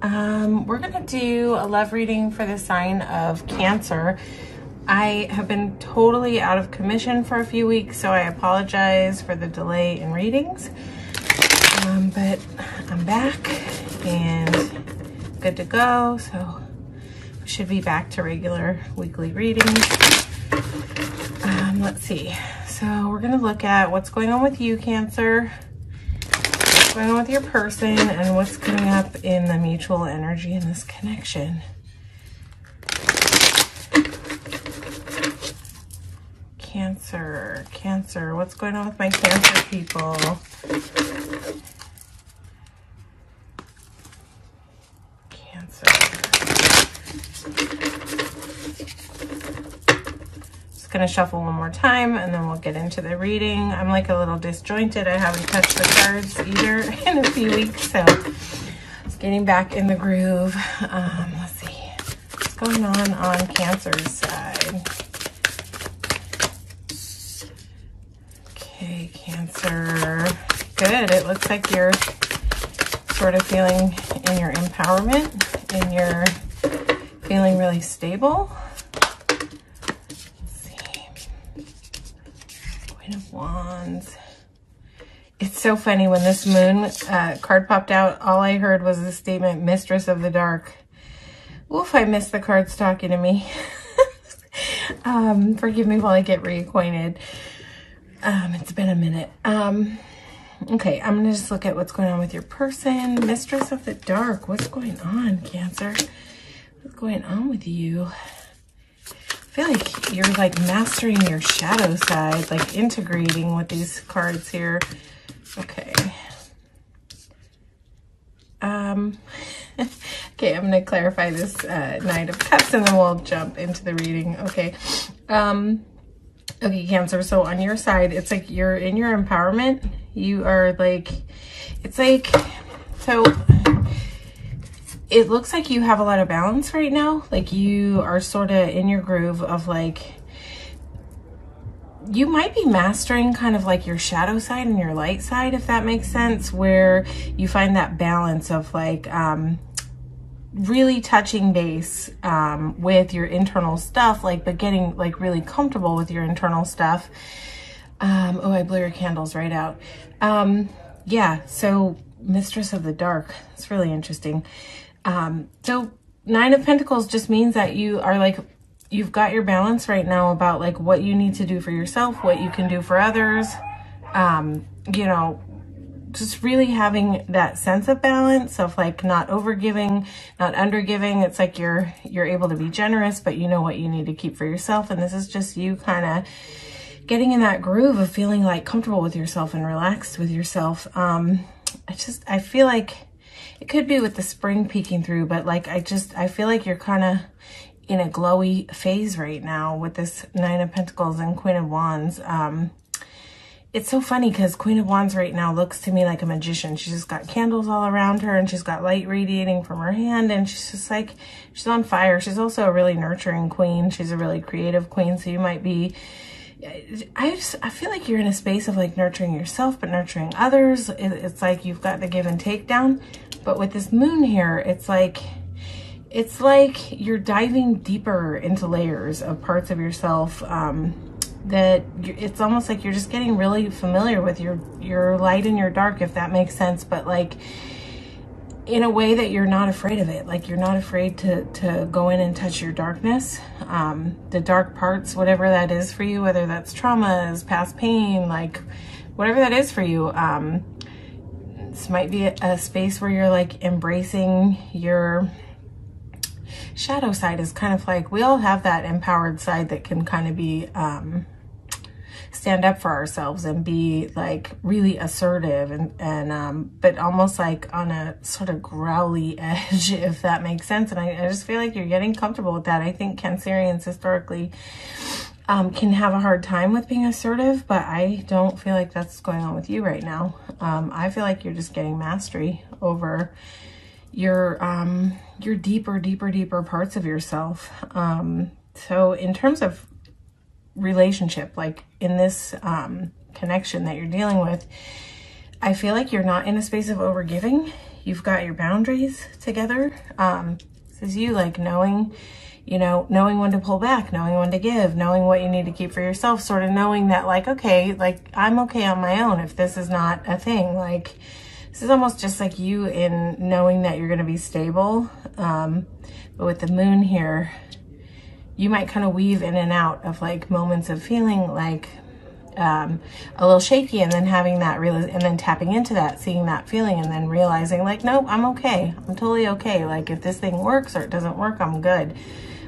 We're gonna do a love reading for the sign of Cancer. I have been totally out of commission for a few weeks, so I apologize for the delay in readings. But I'm back and good to go, so we should be back to regular weekly readings. Let's see. So we're gonna look at what's going on with you, Cancer, what's going on with your person, and what's coming up in the mutual energy in this connection. Cancer, what's going on with my Cancer people? Cancer. Just gonna shuffle one more time and then we'll get into the reading. I'm like a little disjointed. I haven't touched the cards either in a few weeks, so just getting back in the groove. Let's see what's going on Cancer's side. Okay, Cancer. Good. It looks like you're sort of feeling in your empowerment and you're feeling really stable. Let's see. Queen of Wands. It's so funny when this moon card popped out, all I heard was the statement, Mistress of the Dark. Oof, I missed the cards talking to me. Forgive me while I get reacquainted. It's been a minute. Okay, I'm gonna just look at what's going on with your person. Mistress of the Dark, what's going on, Cancer? What's going on with you? I feel like you're like mastering your shadow side, like integrating with these cards here. Okay. Okay, I'm gonna clarify this Knight of Cups and then we'll jump into the reading. Okay. Okay, Cancer, so on your side, it's like you're in your empowerment. You are like, it's like, so it looks like you have a lot of balance right now. Like you are sort of in your groove of like, you might be mastering kind of like your shadow side and your light side, if that makes sense, where you find that balance of like, really touching base with your internal stuff, like, but getting like really comfortable with your internal stuff. Oh, I blew your candles right out. Yeah, so Mistress of the Dark, it's really interesting. So Nine of Pentacles just means that you are like, you've got your balance right now about like what you need to do for yourself, what you can do for others, you know, just really having that sense of balance of like not overgiving, not undergiving. It's like you're able to be generous, but you know what you need to keep for yourself. And this is just you kind of getting in that groove of feeling like comfortable with yourself and relaxed with yourself. I feel like it could be with the spring peeking through, but like, I feel like you're kind of in a glowy phase right now with this Nine of Pentacles and Queen of Wands. It's so funny because Queen of Wands right now looks to me like a magician. She's just got candles all around her and she's got light radiating from her hand and she's just like, she's on fire. She's also a really nurturing queen. She's a really creative queen. So you might be, I feel like you're in a space of like nurturing yourself, but nurturing others. It's like you've got the give and take down. But with this moon here, it's like you're diving deeper into layers of parts of yourself, that it's almost like you're just getting really familiar with your light and your dark, if that makes sense, but like in a way that you're not afraid of it. Like you're not afraid to go in and touch your darkness, the dark parts, whatever that is for you, whether that's traumas, past pain, like whatever that is for you. This might be a space where you're like embracing your shadow side. Is kind of like, we all have that empowered side that can kind of be stand up for ourselves and be like really assertive and but almost like on a sort of growly edge, if that makes sense. And I just feel like you're getting comfortable with that. I think Cancerians historically can have a hard time with being assertive, but I don't feel like that's going on with you right now. I feel like you're just getting mastery over your deeper parts of yourself. So in terms of relationship, like in this connection that you're dealing with, I feel like you're not in a space of overgiving. you've got your boundaries together. This is you, like knowing, you know, knowing when to pull back, knowing when to give, knowing what you need to keep for yourself, sort of knowing that like, okay, like I'm okay on my own if this is not a thing. Like this is almost just like you in knowing that you're going to be stable. But with the moon here, you might kind of weave in and out of like moments of feeling like a little shaky, and then having that and then tapping into that, seeing that feeling, and then realizing like, nope, I'm okay. I'm totally okay. Like if this thing works or it doesn't work, I'm good.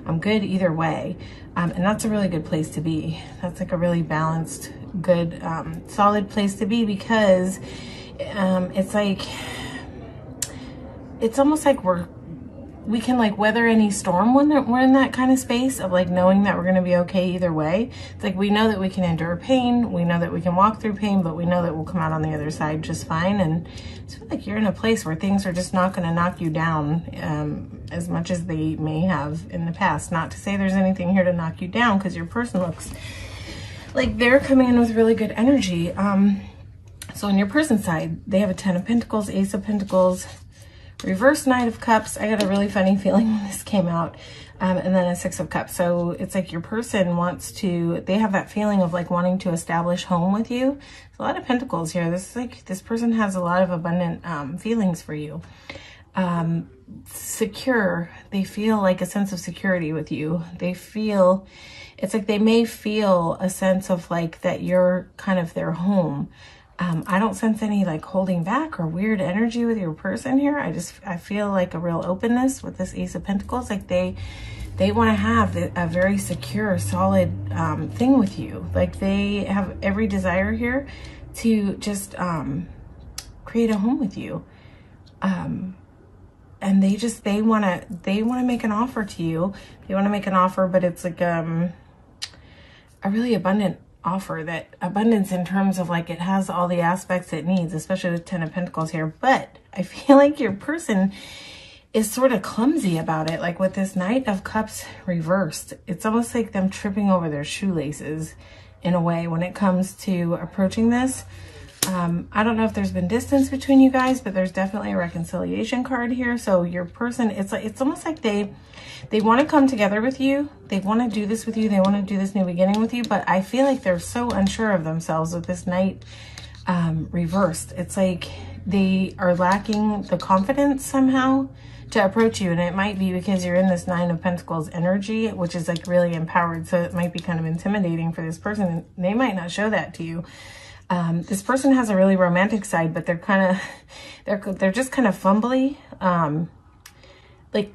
I'm good either way. And that's a really good place to be. That's like a really balanced, good, solid place to be, because it's like, it's almost like we can like weather any storm when we're in that kind of space of like knowing that we're going to be okay either way. It's like we know that we can endure pain, we know that we can walk through pain, but we know that we'll come out on the other side just fine. And it's like you're in a place where things are just not going to knock you down as much as they may have in the past. Not to say there's anything here to knock you down, because your person looks like they're coming in with really good energy. So on your person side, they have a 10 of Pentacles, Ace of Pentacles, reverse Knight of Cups. I got a really funny feeling when this came out. And then a 6 of Cups. So it's like your person wants to, they have that feeling of like wanting to establish home with you. There's a lot of Pentacles here. This is like, this person has a lot of abundant feelings for you. Secure. They feel like a sense of security with you. They feel, it's like they may feel a sense of like that you're kind of their home. I don't sense any like holding back or weird energy with your person here. I feel like a real openness with this Ace of Pentacles. Like they want to have a very secure, solid thing with you. Like they have every desire here to just create a home with you. And they want to make an offer to you. They want to make an offer, but it's like a really abundant offer, that abundance in terms of like it has all the aspects it needs, especially with 10 of Pentacles here. But I feel like your person is sort of clumsy about it. Like with this Knight of Cups reversed, it's almost like them tripping over their shoelaces in a way when it comes to approaching this. I don't know if there's been distance between you guys, but there's definitely a reconciliation card here. So your person, it's almost like they want to come together with you. They want to do this with you. They want to do this new beginning with you. But I feel like they're so unsure of themselves with this Knight reversed. It's like they are lacking the confidence somehow to approach you. And it might be because you're in this 9 of Pentacles energy, which is like really empowered. So it might be kind of intimidating for this person. And they might not show that to you. This person has a really romantic side, but they're just kind of fumbly, like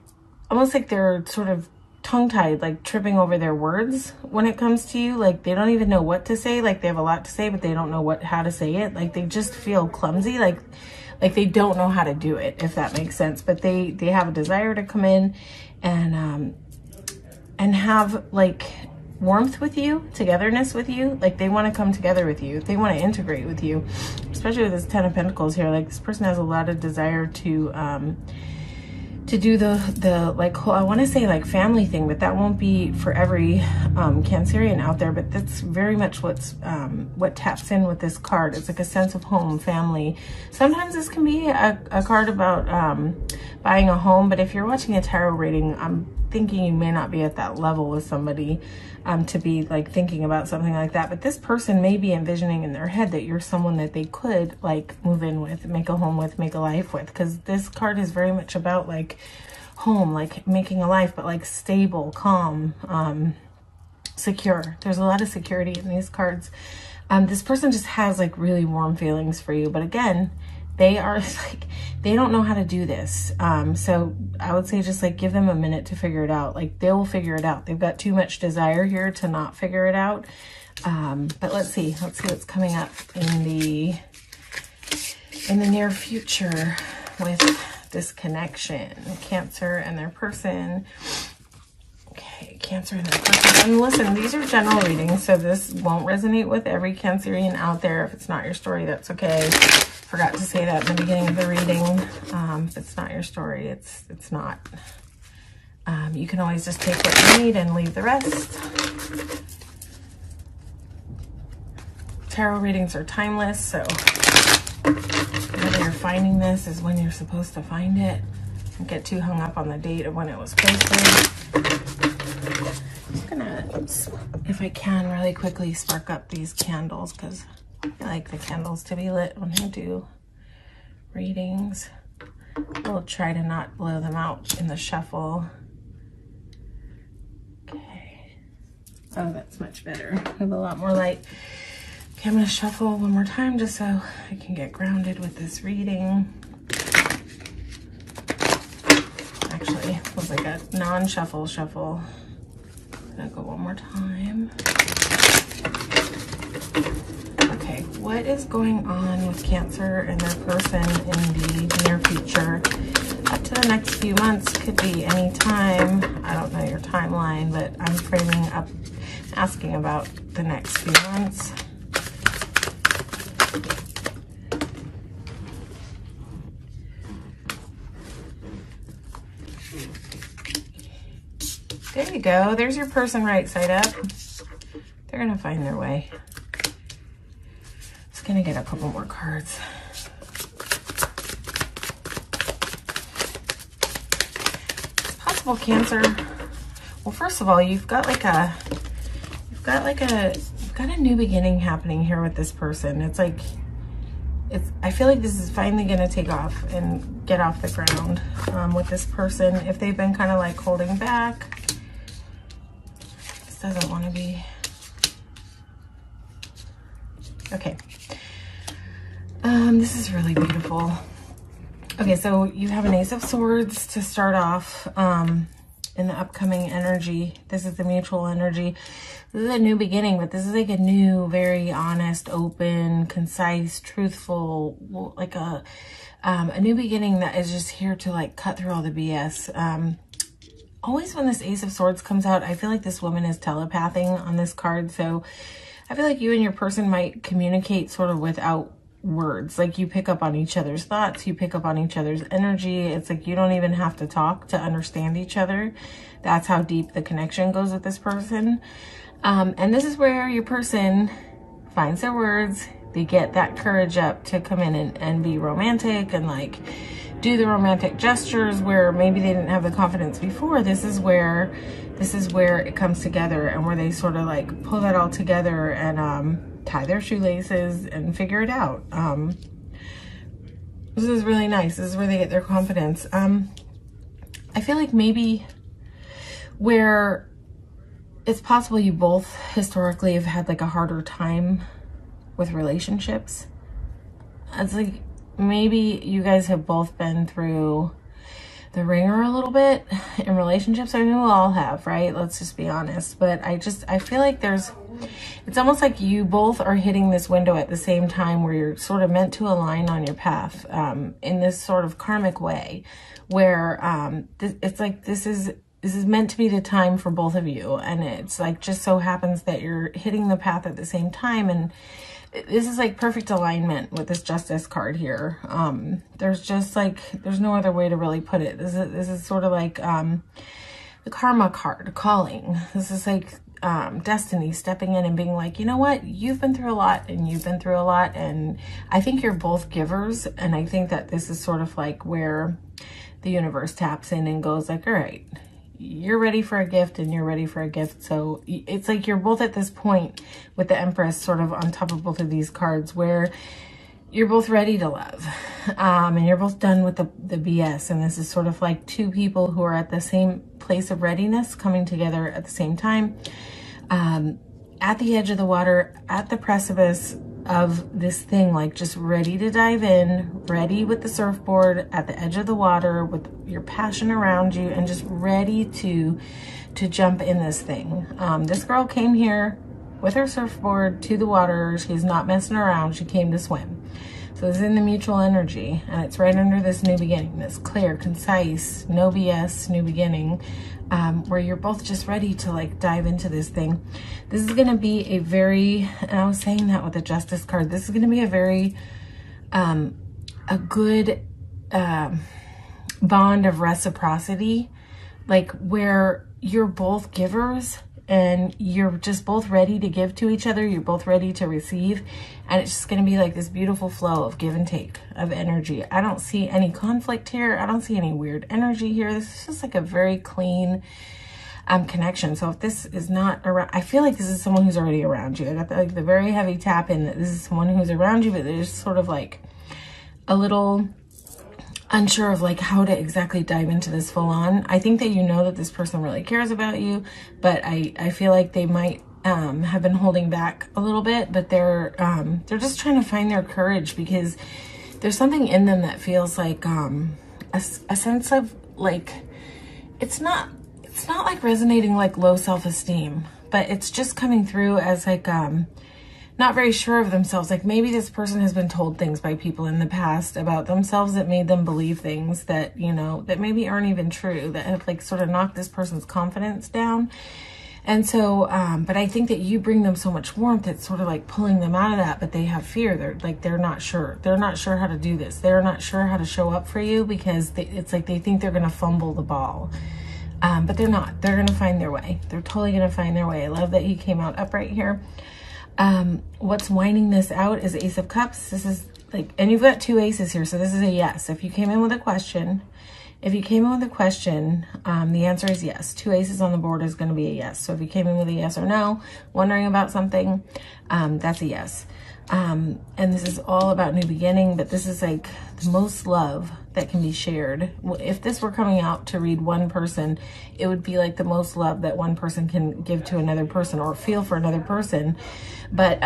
almost like they're sort of tongue-tied, like tripping over their words when it comes to you. Like they don't even know what to say. Like they have a lot to say, but they don't know how to say it. Like they just feel clumsy, like they don't know how to do it, if that makes sense. But they have a desire to come in and have like warmth with you, togetherness with you. Like they want to come together with you. They want to integrate with you, especially with this 10 of Pentacles here. Like this person has a lot of desire to do the like whole, I want to say like family thing, but that won't be for every Cancerian out there. But that's very much what taps in with this card. It's like a sense of home, family. Sometimes this can be a card about buying a home, but if you're watching a tarot reading, I'm thinking you may not be at that level with somebody to be like thinking about something like that. But this person may be envisioning in their head that you're someone that they could like move in with, make a home with, make a life with, because this card is very much about like home, like making a life, but like stable, calm, secure. There's a lot of security in these cards. This person just has like really warm feelings for you, but again, they are like, they don't know how to do this. So I would say just like give them a minute to figure it out. Like they will figure it out. They've got too much desire here to not figure it out. But let's see what's coming up in the near future with this connection. Cancer and their person. Okay, Cancer and their person. And listen, these are general readings, so this won't resonate with every Cancerian out there. If it's not your story, that's okay. Forgot to say that in the beginning of the reading. If it's not your story, it's not. You can always just take what you need and leave the rest. Tarot readings are timeless, so Whether you're finding this is when you're supposed to find it. Don't get too hung up on the date of when it was posted. I'm gonna, if I can, really quickly spark up these candles because I like the candles to be lit when I do readings. We'll try to not blow them out in the shuffle. Okay. Oh, that's much better. I have a lot more light. Okay, I'm gonna shuffle one more time just so I can get grounded with this reading. Actually, it was like a non-shuffle shuffle. I'm gonna go one more time. Okay, what is going on with Cancer and their person in the near future? Up to the next few months, could be any time. I don't know your timeline, but I'm framing up, asking about the next few months. There you go. There's your person right side up. They're going to find their way. Just going to get a couple more cards. Possible Cancer. Well, first of all, you've got a new beginning happening here with this person. It's like, I feel like this is finally going to take off and get off the ground with this person. If they've been kind of like holding back, this doesn't want to be. Okay. This is really beautiful. Okay, so you have an Ace of Swords to start off in the upcoming energy. This is the mutual energy. This is a new beginning, but this is like a new, very honest, open, concise, truthful, like a new beginning that is just here to like cut through all the BS. Always when this Ace of Swords comes out, I feel like this woman is telepathing on this card. So I feel like you and your person might communicate sort of without words. Like you pick up on each other's thoughts, you pick up on each other's energy. It's like you don't even have to talk to understand each other. That's how deep the connection goes with this person. And this is where your person finds their words. They get that courage up to come in and be romantic and like do the romantic gestures where maybe they didn't have the confidence before. This is where it comes together and where they sort of like pull that all together and tie their shoelaces and figure it out. This is really nice. This is where they get their confidence. I feel like maybe where it's possible you both historically have had like a harder time with relationships. It's like maybe you guys have both been through the ringer a little bit in relationships. I mean, we all have, right? Let's just be honest. But I feel like it's almost like you both are hitting this window at the same time where you're sort of meant to align on your path in this sort of karmic way where it's like this is meant to be the time for both of you. And it's like just so happens that you're hitting the path at the same time. And this is like perfect alignment with this Justice card here. There's just like, there's no other way to really put it. This is sort of like the Karma card, calling. This is like destiny stepping in and being like, you know what, you've been through a lot and you've been through a lot. And I think you're both givers. And I think that this is sort of like where the universe taps in and goes like, all right, you're ready for a gift and you're ready for a gift. So it's like you're both at this point with the Empress sort of on top of both of these cards where you're both ready to love and you're both done with the BS. And this is sort of like two people who are at the same place of readiness coming together at the same time, at the edge of the water, at the precipice of this thing, like just ready to dive in, ready with the surfboard at the edge of the water with your passion around you and just ready to jump in this thing. This girl came here with her surfboard to the water. She's not messing around. She came to swim. So it's in the mutual energy and it's right under this new beginning, this clear, concise, no BS, new beginning, where you're both just ready to like dive into this thing. This is going to be a very, and I was saying that with the Justice card, this is going to be a very, a good bond of reciprocity, like where you're both givers and you're just both ready to give to each other. You're both ready to receive, and it's just going to be like this beautiful flow of give and take of energy. I don't see any conflict here. I don't see any weird energy here. This is just like a very clean connection. So if this is not around, I feel like this is someone who's already around you. I got the very heavy tap in that this is someone who's around you, but there's sort of like a little unsure of like how to exactly dive into this full on. I think that you know that this person really cares about you, but I feel like they might have been holding back a little bit, but they're just trying to find their courage, because there's something in them that feels like a sense of like, it's not like resonating like low self-esteem, but it's just coming through as like not very sure of themselves. Like maybe this person has been told things by people in the past about themselves that made them believe things that, you know, that maybe aren't even true, that have like sort of knocked this person's confidence down. And so, but I think that you bring them so much warmth, it's sort of like pulling them out of that, but they have fear. They're not sure. They're not sure how to do this. They're not sure how to show up for you, because it's like they think they're going to fumble the ball. But they're not. They're going to find their way. They're totally going to find their way. I love that he came out upright here. What's winding this out is Ace of Cups. This is like, and you've got two aces here, so this is a yes. If you came in with a question, the answer is yes. Two aces on the board is going to be a yes. So if you came in with a yes or no, wondering about something, that's a yes. And this is all about new beginning, but this is like the most love that can be shared. If this were coming out to read one person, it would be like the most love that one person can give to another person or feel for another person. But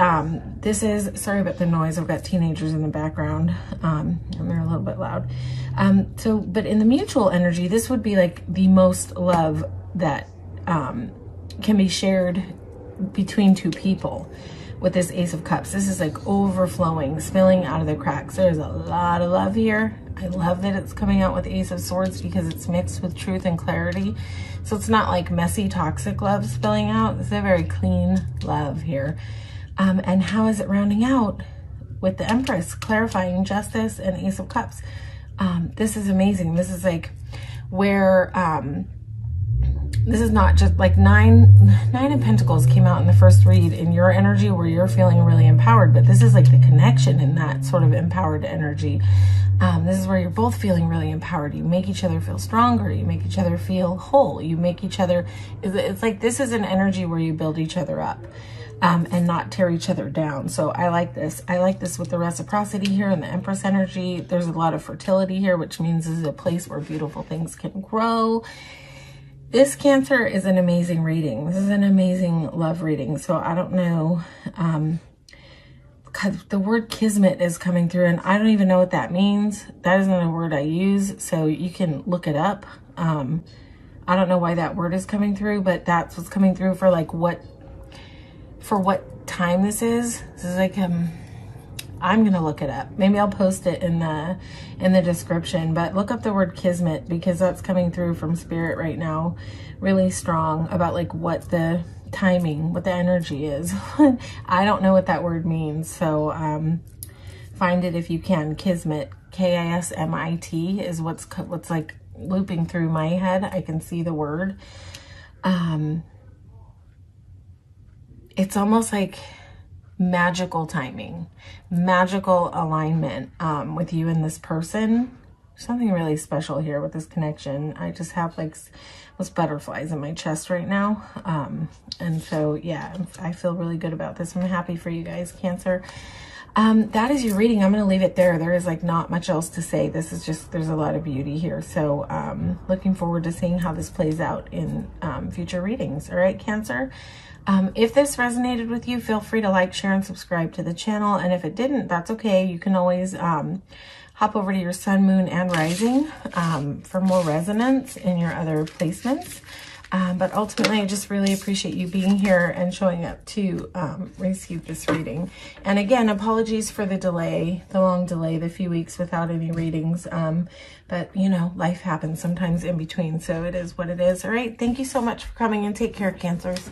this is, sorry about the noise, I've got teenagers in the background, and they're a little bit loud. But in the mutual energy, this would be like the most love that can be shared between two people. With this Ace of Cups, this is like overflowing, spilling out of the cracks. There's a lot of love here. I love that it's coming out with Ace of Swords, because it's mixed with truth and clarity. So it's not like messy, toxic love spilling out. It's a very clean love here. And how is it rounding out with the Empress, clarifying justice and Ace of Cups? This is amazing. This is like where this is not just like nine of Pentacles came out in the first read in your energy, where you're feeling really empowered, but this is like the connection in that sort of empowered energy. This is where you're both feeling really empowered. You make each other feel stronger. You make each other feel whole. You make each other, it's like this is an energy where you build each other up and not tear each other down. So I like this. I like this with the reciprocity here and the Empress energy. There's a lot of fertility here, which means this is a place where beautiful things can grow. This Cancer is an amazing reading. This is an amazing love reading. So I don't know, because the word kismet is coming through, and I don't even know what that means. That isn't a word I use, so you can look it up. I don't know why that word is coming through, but that's what's coming through for like what time this is. This is like I'm gonna look it up. Maybe I'll post it in the description, but look up the word kismet, because that's coming through from Spirit right now, really strong about like what the timing, what the energy is. I don't know what that word means, so find it if you can. Kismet, K-I-S-M-I-T is what's like looping through my head. I can see the word. It's almost like magical timing, magical alignment with you and this person. Something really special here with this connection. I just have like almost butterflies in my chest right now. And so, yeah, I feel really good about this. I'm happy for you guys, Cancer. That is your reading. I'm going to leave it there. There is like not much else to say. This is just, there's a lot of beauty here. So looking forward to seeing how this plays out in future readings. All right, Cancer. If this resonated with you, feel free to like, share, and subscribe to the channel. And if it didn't, that's okay. You can always hop over to your sun, moon, and rising for more resonance in your other placements. But ultimately, I just really appreciate you being here and showing up to receive this reading. And again, apologies for the delay, the long delay, the few weeks without any readings. But, you know, life happens sometimes in between. So it is what it is. All right. Thank you so much for coming, and take care, Cancers.